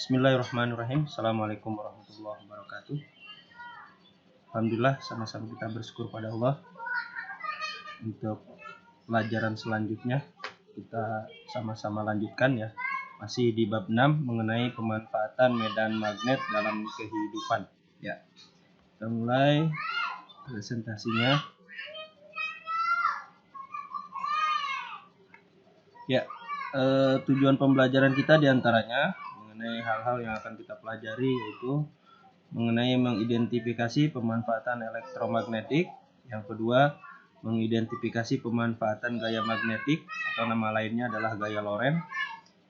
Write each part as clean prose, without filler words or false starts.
Bismillahirrahmanirrahim. Assalamualaikum warahmatullahi wabarakatuh. Alhamdulillah, sama-sama kita bersyukur pada Allah. Untuk pelajaran selanjutnya kita sama-sama lanjutkan ya. Masih di bab 6 mengenai pemanfaatan medan magnet dalam kehidupan ya. Kita mulai presentasinya. Ya, tujuan pembelajaran kita diantaranya mengenai hal-hal yang akan kita pelajari, yaitu mengenai mengidentifikasi pemanfaatan elektromagnetik. Yang kedua, mengidentifikasi pemanfaatan gaya magnetik atau nama lainnya adalah gaya Lorentz.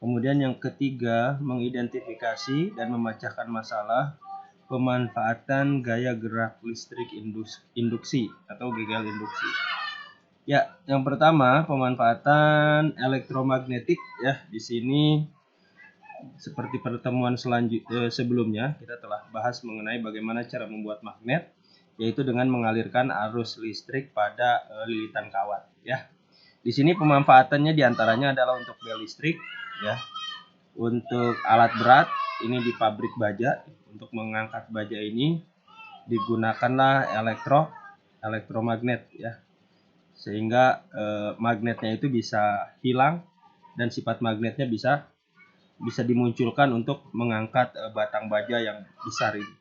Kemudian yang ketiga, mengidentifikasi dan memecahkan masalah pemanfaatan gaya gerak listrik induksi atau gagal induksi. Ya, yang pertama pemanfaatan elektromagnetik ya. Di sini seperti pertemuan sebelumnya kita telah bahas mengenai bagaimana cara membuat magnet, yaitu dengan mengalirkan arus listrik pada lilitan kawat ya. Di sini pemanfaatannya diantaranya adalah untuk bel listrik ya, untuk alat berat ini di pabrik baja. Untuk mengangkat baja ini digunakanlah elektromagnet ya, sehingga magnetnya itu bisa hilang dan sifat magnetnya bisa dimunculkan untuk mengangkat batang baja yang besar ini.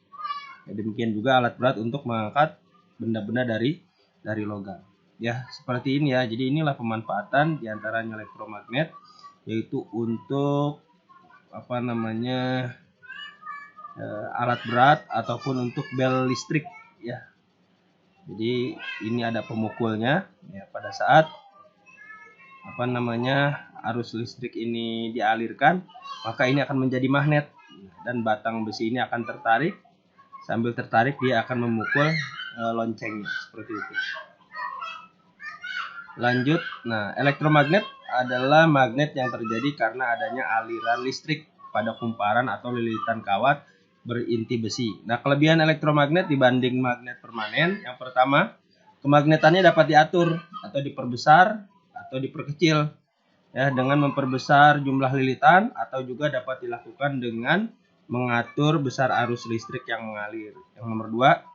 Ya, demikian juga alat berat untuk mengangkat benda-benda dari logam. Ya, seperti ini ya. Jadi inilah pemanfaatan diantaranya elektromagnet, yaitu untuk alat berat ataupun untuk bel listrik ya. Jadi ini ada pemukulnya ya, pada saat arus listrik ini dialirkan, maka ini akan menjadi magnet dan batang besi ini akan tertarik. Sambil tertarik dia akan memukul loncengnya seperti itu. Lanjut, nah elektromagnet adalah magnet yang terjadi karena adanya aliran listrik pada kumparan atau lilitan kawat berinti besi. Nah, kelebihan elektromagnet dibanding magnet permanen, yang pertama, kemagnetannya dapat diatur atau diperbesar atau diperkecil ya, dengan memperbesar jumlah lilitan, atau juga dapat dilakukan dengan mengatur besar arus listrik yang mengalir. Yang nomor 2,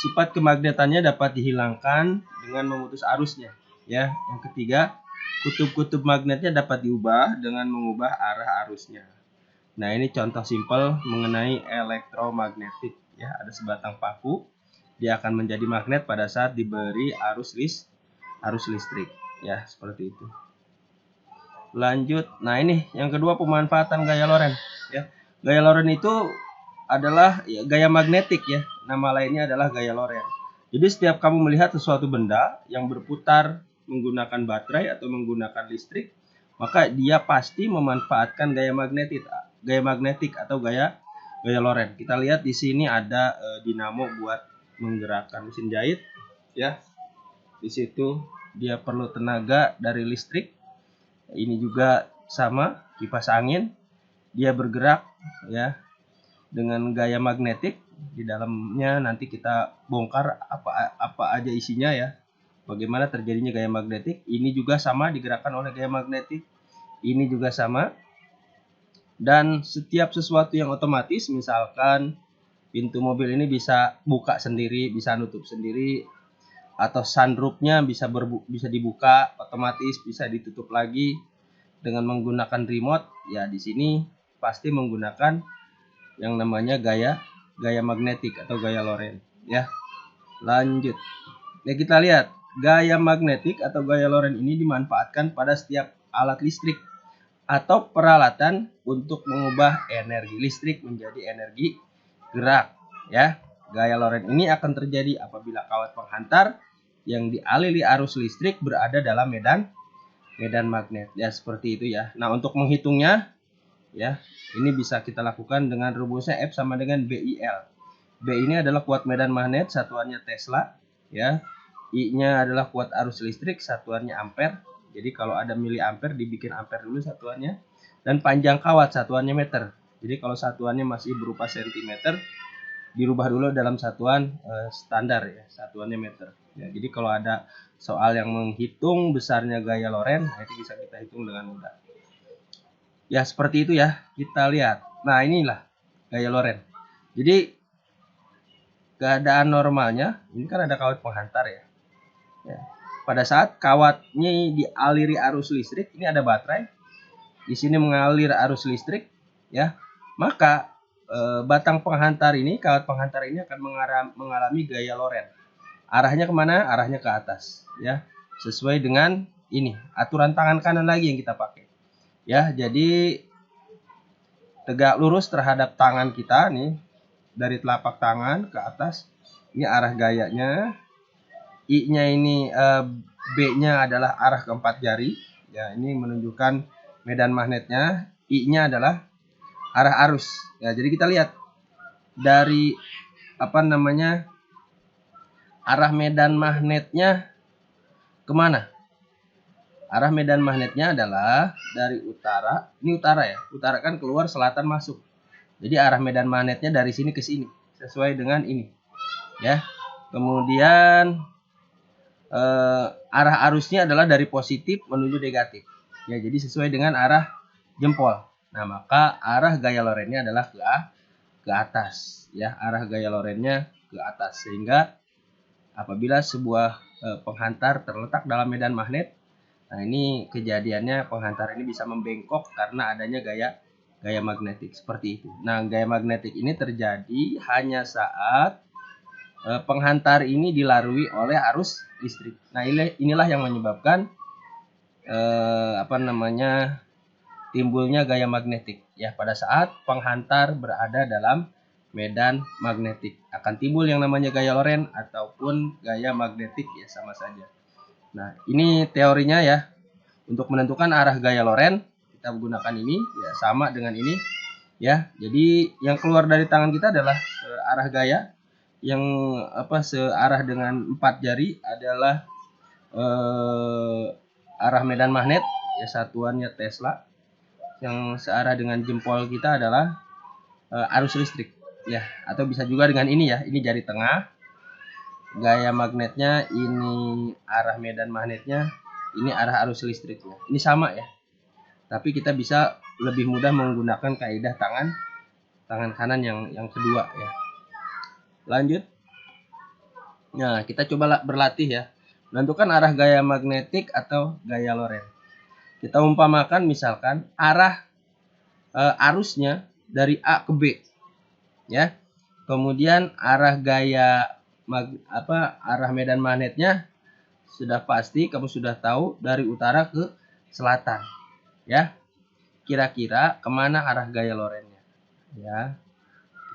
sifat kemagnetannya dapat dihilangkan dengan memutus arusnya ya. Yang ketiga, kutub-kutub magnetnya dapat diubah dengan mengubah arah arusnya. Nah, ini contoh simpel mengenai elektromagnetik ya. Ada sebatang paku, dia akan menjadi magnet pada saat diberi arus listrik ya, seperti itu. Lanjut, nah ini yang kedua pemanfaatan gaya Lorentz ya. Gaya Lorentz itu adalah ya, gaya magnetik ya. Nama lainnya adalah gaya Lorentz. Jadi setiap kamu melihat sesuatu benda yang berputar menggunakan baterai atau menggunakan listrik, maka dia pasti memanfaatkan gaya magnetik atau gaya Lorentz. Kita lihat di sini ada dinamo buat menggerakkan mesin jahit ya. Di situ dia perlu tenaga dari listrik. Ini juga sama, kipas angin, dia bergerak ya dengan gaya magnetik. Di dalamnya nanti kita bongkar apa aja isinya ya, bagaimana terjadinya gaya magnetik. Ini juga sama, digerakkan oleh gaya magnetik. Ini juga sama. Dan setiap sesuatu yang otomatis, misalkan pintu mobil ini bisa buka sendiri, bisa nutup sendiri, atau sunroofnya bisa dibuka otomatis, bisa ditutup lagi dengan menggunakan remote ya. Di sini pasti menggunakan yang namanya gaya magnetik atau gaya Lorentz ya. Lanjut, ya kita lihat gaya magnetik atau gaya Lorentz ini dimanfaatkan pada setiap alat listrik atau peralatan untuk mengubah energi listrik menjadi energi gerak ya. Gaya Lorentz ini akan terjadi apabila kawat penghantar yang dialiri arus listrik berada dalam medan magnet ya, seperti itu ya. Nah, untuk menghitungnya ya, ini bisa kita lakukan dengan rumusnya F sama dengan BIL. B ini adalah kuat medan magnet, satuannya Tesla ya. I-nya adalah kuat arus listrik, satuannya ampere. Jadi kalau ada miliampere dibikin ampere dulu satuannya. Dan panjang kawat, satuannya meter. Jadi kalau satuannya masih berupa sentimeter, dirubah dulu dalam satuan standar ya, satuannya meter. Ya, jadi kalau ada soal yang menghitung besarnya gaya Lorentz, itu bisa kita hitung dengan mudah. Ya, seperti itu ya. Kita lihat. Nah, inilah gaya Lorentz. Jadi keadaan normalnya, ini kan ada kawat penghantar ya. Ya. Pada saat kawatnya dialiri arus listrik, ini ada baterai. Di sini mengalir arus listrik, ya. Maka batang penghantar ini, kawat penghantar ini akan mengalami gaya Lorentz. Arahnya kemana? Arahnya ke atas, ya. Sesuai dengan ini, aturan tangan kanan lagi yang kita pakai. Ya, jadi tegak lurus terhadap tangan kita nih, dari telapak tangan ke atas. Ini arah gayanya. I-nya ini B-nya adalah arah keempat jari. Ya, ini menunjukkan medan magnetnya. I-nya adalah arah arus. Ya, jadi kita lihat dari arah medan magnetnya kemana? Arah medan magnetnya adalah dari utara. Ini utara ya. Utara kan keluar, selatan masuk. Jadi arah medan magnetnya dari sini ke sini, sesuai dengan ini. Ya. Kemudian arah arusnya adalah dari positif menuju negatif. Ya, jadi sesuai dengan arah jempol. Nah, maka arah gaya Lorentz-nya adalah ke atas. Ya, arah gaya Lorentz-nya ke atas. Sehingga apabila sebuah penghantar terletak dalam medan magnet, nah ini kejadiannya penghantar ini bisa membengkok karena adanya gaya magnetik seperti itu. Nah, gaya magnetik ini terjadi hanya saat penghantar ini dilalui oleh arus listrik. Nah, inilah yang menyebabkan timbulnya gaya magnetik. Ya, pada saat penghantar berada dalam medan magnetik akan timbul yang namanya gaya Lorentz ataupun gaya magnetik, ya sama saja. Nah, ini teorinya ya. Untuk menentukan arah gaya Lorentz kita menggunakan ini, ya sama dengan ini ya. Jadi yang keluar dari tangan kita adalah arah gaya, yang searah dengan 4 jari adalah arah medan magnet, ya satuannya Tesla. Yang searah dengan jempol kita adalah arus listrik, ya, atau bisa juga dengan ini ya. Ini jari tengah, gaya magnetnya, ini arah medan magnetnya, ini arah arus listriknya. Ini sama ya. Tapi kita bisa lebih mudah menggunakan kaidah tangan kanan yang kedua ya. Lanjut. Nah, kita coba berlatih ya. Menentukan arah gaya magnetik atau gaya Lorentz. Kita umpamakan misalkan arah arusnya dari A ke B. Ya. Kemudian arah gaya arah medan magnetnya sudah pasti, kamu sudah tahu, dari utara ke selatan. Ya. Kira-kira kemana arah gaya Lorentz-nya? Ya.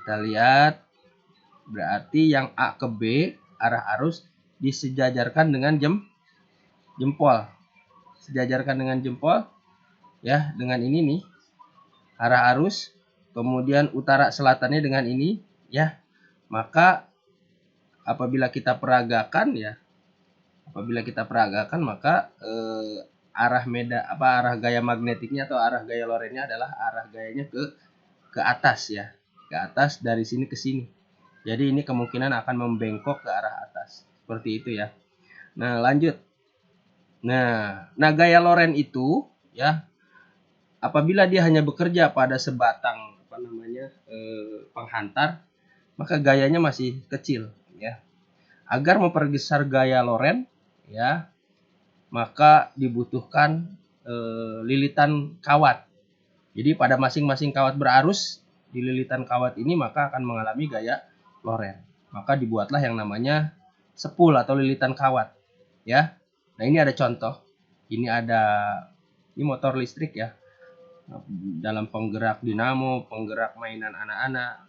Kita lihat. Berarti yang A ke B, arah arus disejajarkan dengan jempol. Sejajarkan dengan jempol. Ya, dengan ini nih. Arah arus. Kemudian utara selatannya dengan ini, ya. Maka apabila kita peragakan maka arah gaya magnetiknya atau arah gaya Lorentz-nya adalah arah gayanya ke atas ya. Ke atas dari sini ke sini. Jadi ini kemungkinan akan membengkok ke arah atas. Seperti itu ya. Nah, lanjut. Nah gaya Lorentz itu ya, apabila dia hanya bekerja pada sebatang penghantar, maka gayanya masih kecil ya. Agar memperbesar gaya Lorentz ya, maka dibutuhkan lilitan kawat. Jadi pada masing-masing kawat berarus di lilitan kawat ini maka akan mengalami gaya Lorentz. Maka dibuatlah yang namanya sepul atau lilitan kawat ya. Nah, ini ada contoh. Ini motor listrik ya. Dalam penggerak dinamo, penggerak mainan anak-anak,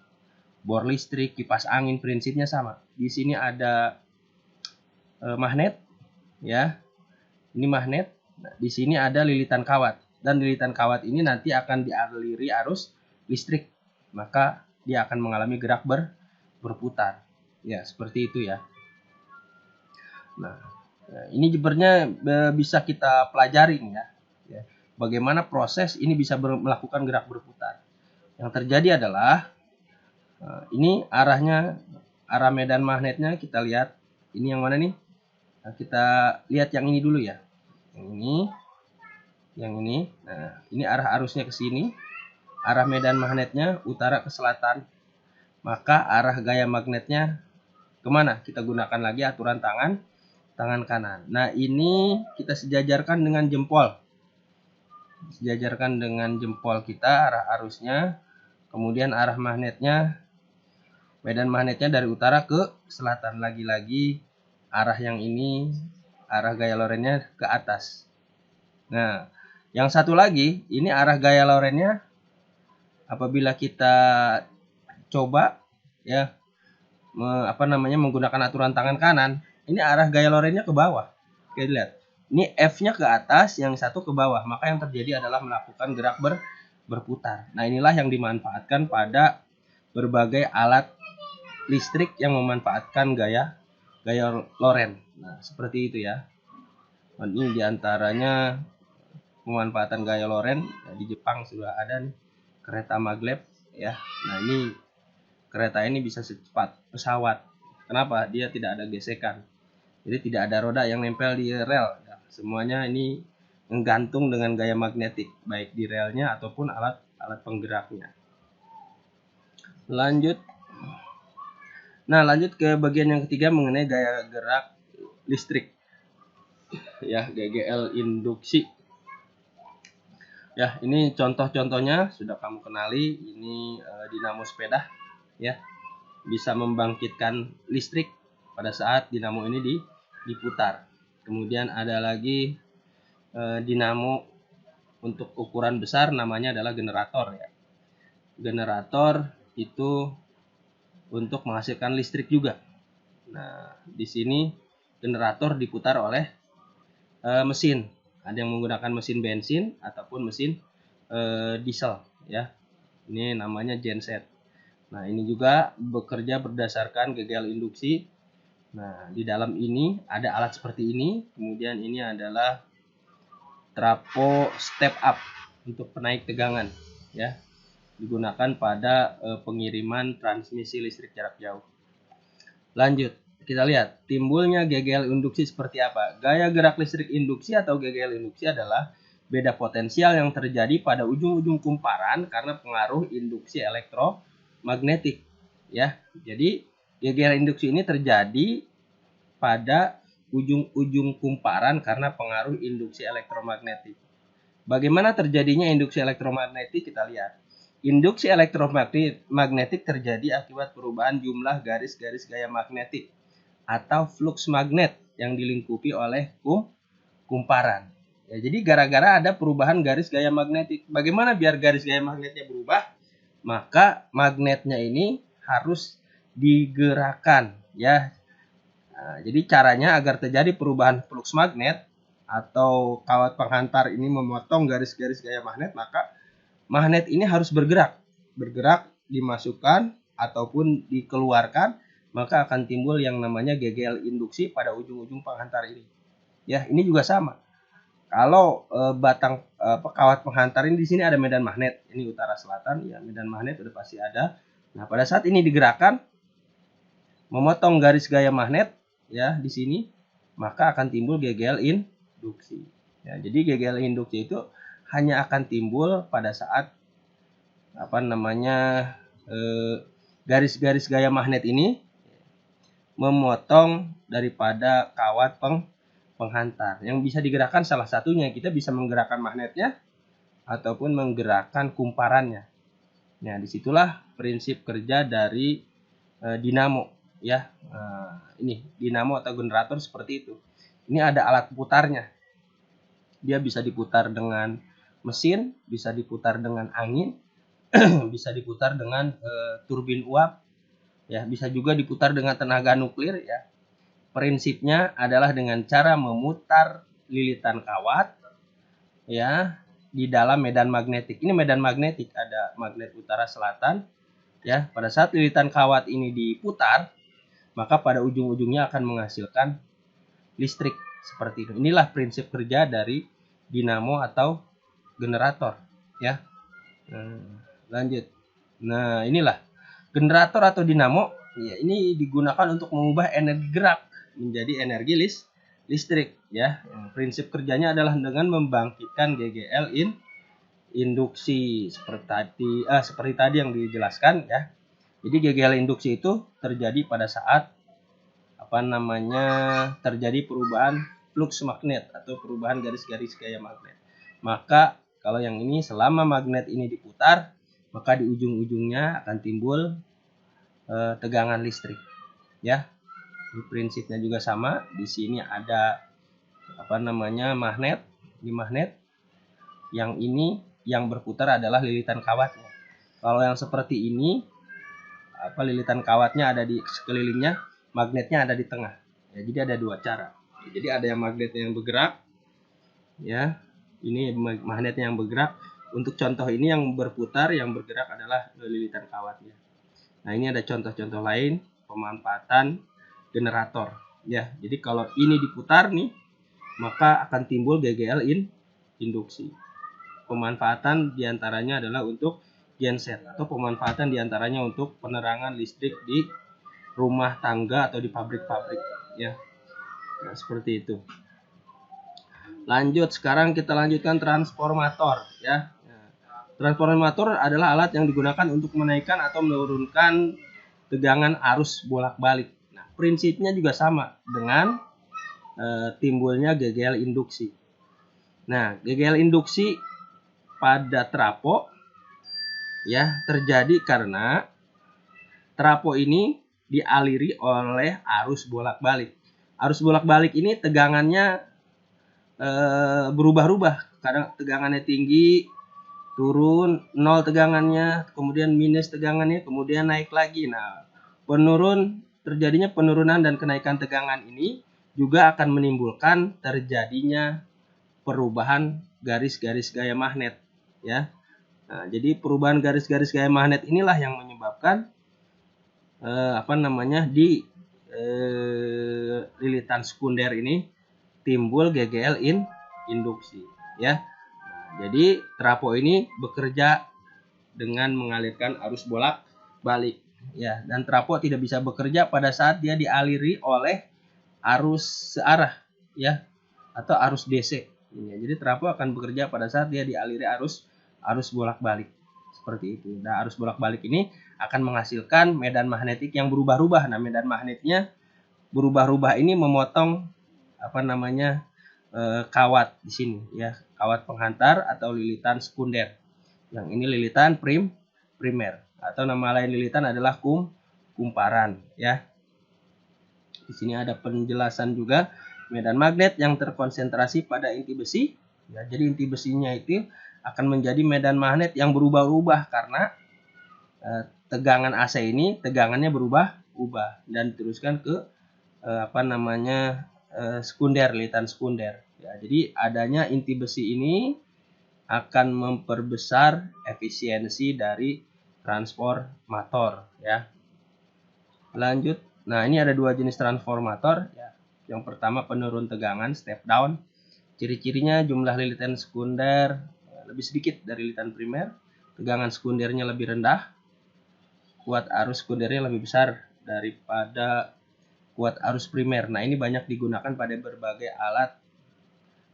bor listrik, kipas angin, prinsipnya sama. Di sini ada magnet ya. Ini magnet. Nah, di sini ada lilitan kawat, dan lilitan kawat ini nanti akan dialiri arus listrik. Maka dia akan mengalami gerak berputar. Ya, seperti itu ya. Nah, ini sebenarnya bisa kita pelajari ya. Bagaimana proses ini bisa melakukan gerak berputar. Yang terjadi adalah ini arah medan magnetnya kita lihat. Ini yang mana nih? Nah, kita lihat yang ini dulu ya. Yang ini. yang ini. Nah, ini arah arusnya ke sini, arah medan magnetnya utara ke selatan, maka arah gaya magnetnya kemana? Kita gunakan lagi aturan tangan kanan. Nah, ini kita sejajarkan dengan jempol. Sejajarkan dengan jempol kita arah arusnya, kemudian arah magnetnya, medan magnetnya dari utara ke selatan. Lagi-lagi arah yang ini, arah gaya lorennya ke atas. Nah, yang satu lagi, ini arah gaya lorennya apabila kita coba ya menggunakan aturan tangan kanan, ini arah gaya lorennya ke bawah. Oke, lihat. Ini F-nya ke atas, yang satu ke bawah. Maka yang terjadi adalah melakukan gerak berputar. Nah, inilah yang dimanfaatkan pada berbagai alat listrik yang memanfaatkan gaya loren. Nah, seperti itu ya. Ini diantaranya pemanfaatan gaya loren. Ya, di Jepang sudah ada nih kereta maglev ya. Nah, ini kereta ini bisa secepat pesawat. Kenapa? Dia tidak ada gesekan. Jadi tidak ada roda yang nempel di rel. Ya, semuanya ini menggantung dengan gaya magnetik, baik di relnya ataupun alat penggeraknya. Lanjut. Nah, lanjut ke bagian yang ketiga mengenai gaya gerak listrik. Ya, GGL induksi. Ya, ini contoh-contohnya sudah kamu kenali. Ini dinamo sepeda ya. Bisa membangkitkan listrik pada saat dinamo ini diputar. Kemudian ada lagi dinamo untuk ukuran besar, namanya adalah generator ya. Generator itu untuk menghasilkan listrik juga. Nah, di sini generator diputar oleh mesin. Ada yang menggunakan mesin bensin ataupun mesin diesel ya. Ini namanya genset. Nah, ini juga bekerja berdasarkan GGL induksi. Nah, di dalam ini ada alat seperti ini. Kemudian ini adalah trafo step up untuk penaik tegangan ya. Digunakan pada pengiriman transmisi listrik jarak jauh. Lanjut, kita lihat timbulnya GGL induksi seperti apa. Gaya gerak listrik induksi atau GGL induksi adalah beda potensial yang terjadi pada ujung-ujung kumparan karena pengaruh induksi elektromagnetik ya. Jadi GGL induksi ini terjadi pada ujung-ujung kumparan karena pengaruh induksi elektromagnetik. Bagaimana terjadinya induksi elektromagnetik? Kita lihat. Induksi elektromagnetik terjadi akibat perubahan jumlah garis-garis gaya magnetik atau flux magnet yang dilingkupi oleh kumparan. Ya, jadi gara-gara ada perubahan garis gaya magnetik. Bagaimana biar garis gaya magnetnya berubah? Maka magnetnya ini harus digerakkan ya. Nah, jadi caranya agar terjadi perubahan flux magnet atau kawat penghantar ini memotong garis-garis gaya magnet, maka magnet ini harus bergerak dimasukkan ataupun dikeluarkan, maka akan timbul yang namanya GGL induksi pada ujung-ujung penghantar ini. Ya, ini juga sama. Kalau kawat penghantar ini di sini ada medan magnet, ini utara selatan ya, medan magnet udah pasti ada. Nah, pada saat ini digerakkan memotong garis gaya magnet ya di sini, maka akan timbul GGL induksi. Ya, jadi GGL induksi itu hanya akan timbul pada saat garis-garis gaya magnet ini memotong daripada kawat penghantar. Yang bisa digerakkan salah satunya, kita bisa menggerakkan magnetnya ataupun menggerakkan kumparannya. Nah, disitulah prinsip kerja dari dinamo ya. Ini dinamo atau generator seperti itu. Ini ada alat putarnya. Dia bisa diputar dengan mesin, bisa diputar dengan angin, bisa diputar dengan turbin uap, ya, bisa juga diputar dengan tenaga nuklir ya. Prinsipnya adalah dengan cara memutar lilitan kawat ya di dalam medan magnetik. Ini medan magnetik, ada magnet utara selatan ya. Pada saat lilitan kawat ini diputar, maka pada ujung-ujungnya akan menghasilkan listrik seperti itu. Inilah prinsip kerja dari dinamo atau generator ya. Lanjut. Nah, inilah generator atau dinamo ya, ini digunakan untuk mengubah energi gerak menjadi energi listrik ya. Prinsip kerjanya adalah dengan membangkitkan GGL induksi seperti tadi yang dijelaskan ya. Jadi GGL induksi itu terjadi pada saat terjadi perubahan flux magnet atau perubahan garis-garis gaya magnet. Maka kalau yang ini selama magnet ini diputar, maka di ujung-ujungnya akan timbul tegangan listrik ya. Ini prinsipnya juga sama. Di sini ada magnet. Di magnet yang ini yang berputar adalah lilitan kawatnya. Kalau yang seperti ini lilitan kawatnya ada di sekelilingnya, magnetnya ada di tengah ya. Jadi ada dua cara. Jadi ada yang magnetnya yang bergerak ya, ini magnetnya yang bergerak. Untuk contoh ini yang berputar, yang bergerak adalah lilitan kawatnya. Nah, ini ada contoh-contoh lain pemanfaatan generator ya. Jadi kalau ini diputar nih, maka akan timbul GGL induksi. Pemanfaatan diantaranya adalah untuk genset, atau pemanfaatan diantaranya untuk penerangan listrik di rumah tangga atau di pabrik-pabrik ya. Nah, seperti itu. Lanjut, sekarang kita lanjutkan transformator ya. Transformator adalah alat yang digunakan untuk menaikkan atau menurunkan tegangan arus bolak-balik. Nah, prinsipnya juga sama dengan timbulnya GGL induksi. Nah, GGL induksi pada trafo ya terjadi karena trafo ini dialiri oleh arus bolak-balik. Arus bolak-balik ini tegangannya berubah-ubah. Kadang tegangannya tinggi, turun, 0 tegangannya, kemudian minus tegangannya, kemudian naik lagi. Nah, terjadinya penurunan dan kenaikan tegangan ini juga akan menimbulkan terjadinya perubahan garis-garis gaya magnet ya. Nah, jadi perubahan garis-garis gaya magnet inilah yang menyebabkan di lilitan sekunder ini timbul GGL induksi ya. Nah, jadi trafo ini bekerja dengan mengalirkan arus bolak-balik ya, dan trafo tidak bisa bekerja pada saat dia dialiri oleh arus searah ya, atau arus DC ya. Jadi trafo akan bekerja pada saat dia dialiri arus bolak-balik seperti itu. Nah, arus bolak-balik ini akan menghasilkan medan magnetik yang berubah-ubah. Nah, medan magnetnya berubah-ubah ini memotong kawat di sini ya, kawat penghantar atau lilitan sekunder. Yang ini lilitan primer, atau nama lain lilitan adalah kumparan ya. Di sini ada penjelasan juga medan magnet yang terkonsentrasi pada inti besi ya. Jadi inti besinya itu akan menjadi medan magnet yang berubah-ubah karena tegangan AC ini tegangannya berubah-ubah dan diteruskan ke sekunder, lilitan sekunder ya. Jadi adanya inti besi ini akan memperbesar efisiensi dari transformator ya. Lanjut. Nah, ini ada dua jenis transformator ya. Yang pertama penurun tegangan, step down. Ciri-cirinya jumlah lilitan sekunder lebih sedikit dari lilitan primer, tegangan sekundernya lebih rendah, kuat arus sekundernya lebih besar daripada kuat arus primer. Nah, ini banyak digunakan pada berbagai alat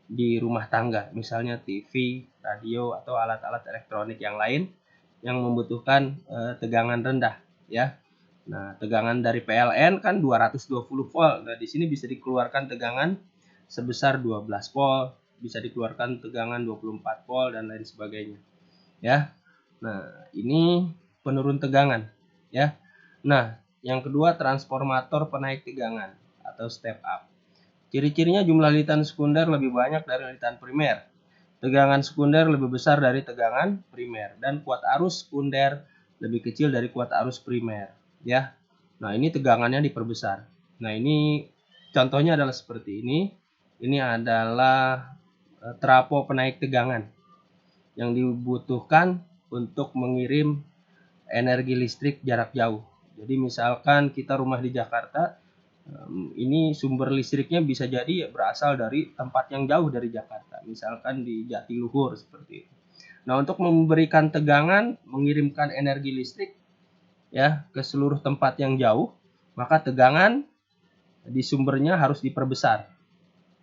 di rumah tangga, misalnya TV, radio, atau alat-alat elektronik yang lain yang membutuhkan tegangan rendah ya. Nah, tegangan dari PLN kan 220 volt. Nah, di sini bisa dikeluarkan tegangan sebesar 12 volt, bisa dikeluarkan tegangan 24 volt dan lain sebagainya ya. Nah, ini penurun tegangan ya. Nah, yang kedua transformator penaik tegangan atau step up. Ciri-cirinya jumlah lilitan sekunder lebih banyak dari lilitan primer, tegangan sekunder lebih besar dari tegangan primer, dan kuat arus sekunder lebih kecil dari kuat arus primer ya. Nah, ini tegangannya diperbesar. Nah, ini contohnya adalah seperti ini. Ini adalah trafo penaik tegangan yang dibutuhkan untuk mengirim energi listrik jarak jauh. Jadi misalkan kita rumah di Jakarta, ini sumber listriknya bisa jadi berasal dari tempat yang jauh dari Jakarta, misalkan di Jatiluhur seperti itu. Nah, untuk memberikan tegangan, mengirimkan energi listrik ya ke seluruh tempat yang jauh, maka tegangan di sumbernya harus diperbesar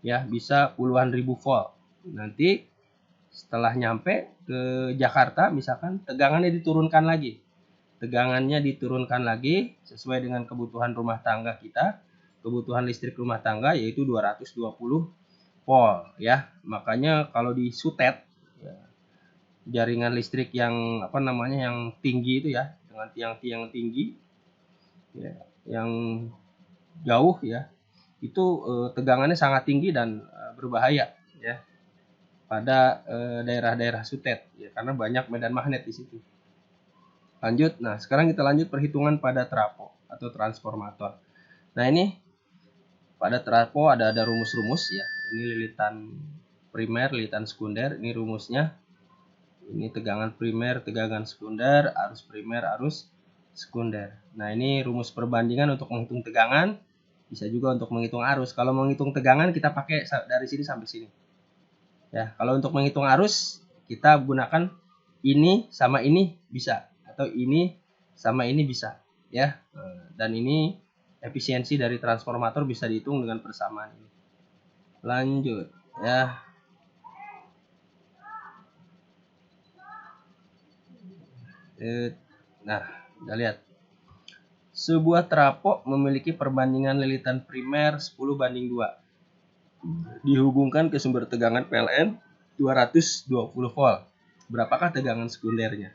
ya, bisa puluhan ribu volt. Nanti setelah nyampe ke Jakarta misalkan tegangannya diturunkan lagi. Tegangannya diturunkan lagi sesuai dengan kebutuhan rumah tangga kita, kebutuhan listrik rumah tangga yaitu 220 volt ya. Makanya kalau di Sutet ya, jaringan listrik yang yang tinggi itu ya, dengan tiang-tiang tinggi ya, yang jauh ya, itu tegangannya sangat tinggi dan berbahaya ya pada daerah-daerah Sutet ya, karena banyak medan magnet di situ. Lanjut, nah sekarang kita lanjut perhitungan pada trafo atau transformator. Nah ini pada trafo ada rumus-rumus ya. Ini lilitan primer, lilitan sekunder. Ini rumusnya. Ini tegangan primer, tegangan sekunder, arus primer, arus sekunder. Nah ini rumus perbandingan untuk menghitung tegangan. Bisa juga untuk menghitung arus. Kalau menghitung tegangan kita pakai dari sini sampai sini. Ya, kalau untuk menghitung arus kita gunakan ini sama ini bisa, atau ini sama ini bisa ya. Dan ini efisiensi dari transformator bisa dihitung dengan persamaan ini. Lanjut ya. Nah, kita lihat. Sebuah trafo memiliki perbandingan lilitan primer 10:2. Dihubungkan ke sumber tegangan PLN 220 volt. Berapakah tegangan sekundernya?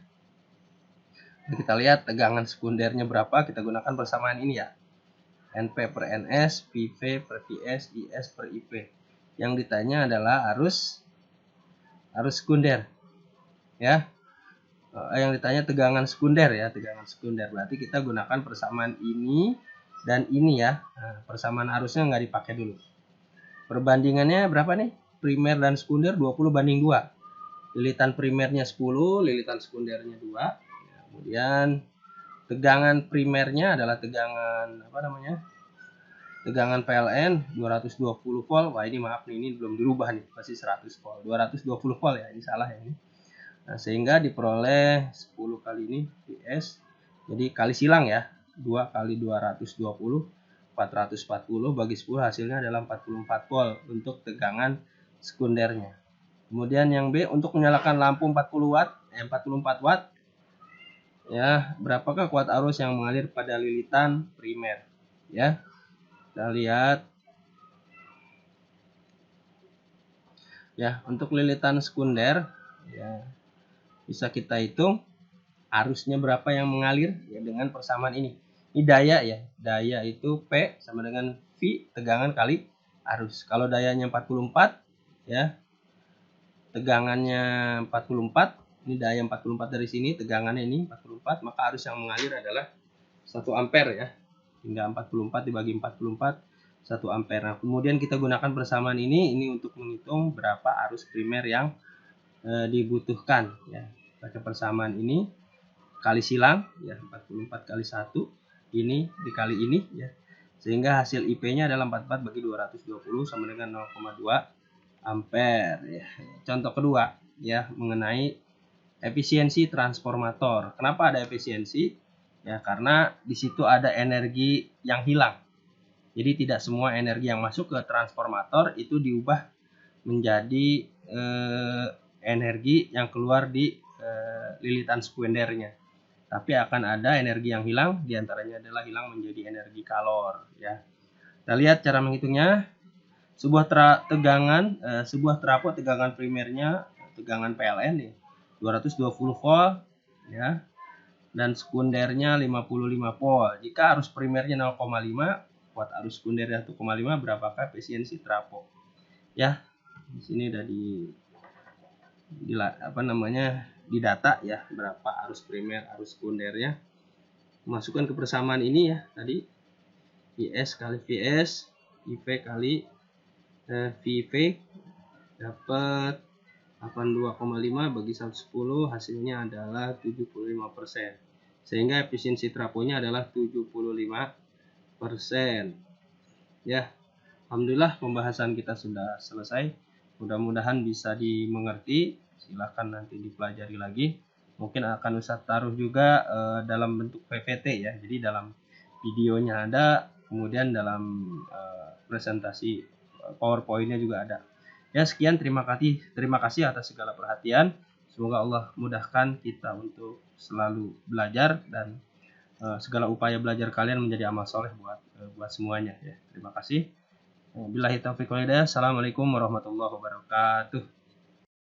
Kita lihat tegangan sekundernya berapa, kita gunakan persamaan ini ya. NP per NS, PV per VS, IS per IP. Yang ditanya adalah arus sekunder. Ya. Yang ditanya tegangan sekunder ya, tegangan sekunder. Berarti kita gunakan persamaan ini dan ini ya. Nah, persamaan arusnya nggak dipakai dulu. Perbandingannya berapa nih? Primer dan sekunder 20:2. Lilitan primernya 10, lilitan sekundernya 2. Kemudian tegangan primernya adalah tegangan tegangan PLN 220 volt. Wah, ini maaf nih, ini belum dirubah nih, masih 100 volt. 220 volt ya, ini salah ya ini. Nah, sehingga diperoleh 10 kali ini PS. Jadi kali silang ya. 2 kali 220 440 bagi 10 hasilnya adalah 44 volt untuk tegangan sekundernya. Kemudian yang B untuk menyalakan lampu 44 watt ya, berapakah kuat arus yang mengalir pada lilitan primer ya. Kita lihat ya, untuk lilitan sekunder ya, bisa kita hitung arusnya berapa yang mengalir ya dengan persamaan ini. Ini daya ya, daya itu P sama dengan V tegangan kali arus. Kalau dayanya 44 ya, tegangannya 44, ini daya 44 dari sini, tegangannya ini 44, maka arus yang mengalir adalah 1 ampere ya. Hingga 44 dibagi 44, 1 ampere. Nah, kemudian kita gunakan persamaan ini untuk menghitung berapa arus primer yang dibutuhkan ya. Pakai persamaan ini kali silang ya, 44 kali 1 ini dikali ini ya. Sehingga hasil IP-nya adalah 44 bagi 220 sama dengan 0,2 ampere ya. Contoh kedua ya, mengenai efisiensi transformator. Kenapa ada efisiensi? Ya, karena di situ ada energi yang hilang. Jadi tidak semua energi yang masuk ke transformator itu diubah menjadi energi yang keluar di lilitan sekundernya. Tapi akan ada energi yang hilang, diantaranya adalah hilang menjadi energi kalor ya. Kita lihat cara menghitungnya. Sebuah trafo tegangan primernya tegangan PLN nih 220 volt ya, dan sekundernya 55 volt. Jika arus primernya 0,5 watt, arus sekundernya 1,5, berapakah efisiensi trafo? Ya, di sini udah di data ya, berapa arus primer, arus sekundernya. Masukkan ke persamaan ini ya, tadi IS kali VS, IV kali VV dapat 82,5 bagi 110, hasilnya adalah 75%. Sehingga efisiensi trafonya adalah 75%. Ya, alhamdulillah pembahasan kita sudah selesai. Mudah-mudahan bisa dimengerti. Silahkan nanti dipelajari lagi. Mungkin akan Ustaz taruh juga dalam bentuk PPT ya. Jadi dalam videonya ada, kemudian dalam presentasi PowerPoint-nya juga ada. Ya, sekian, terima kasih atas segala perhatian. Semoga Allah mudahkan kita untuk selalu belajar dan segala upaya belajar kalian menjadi amal soleh buat semuanya ya. Terima kasih. Billahi taufiq wal hidayah. Assalamualaikum warahmatullahi wabarakatuh.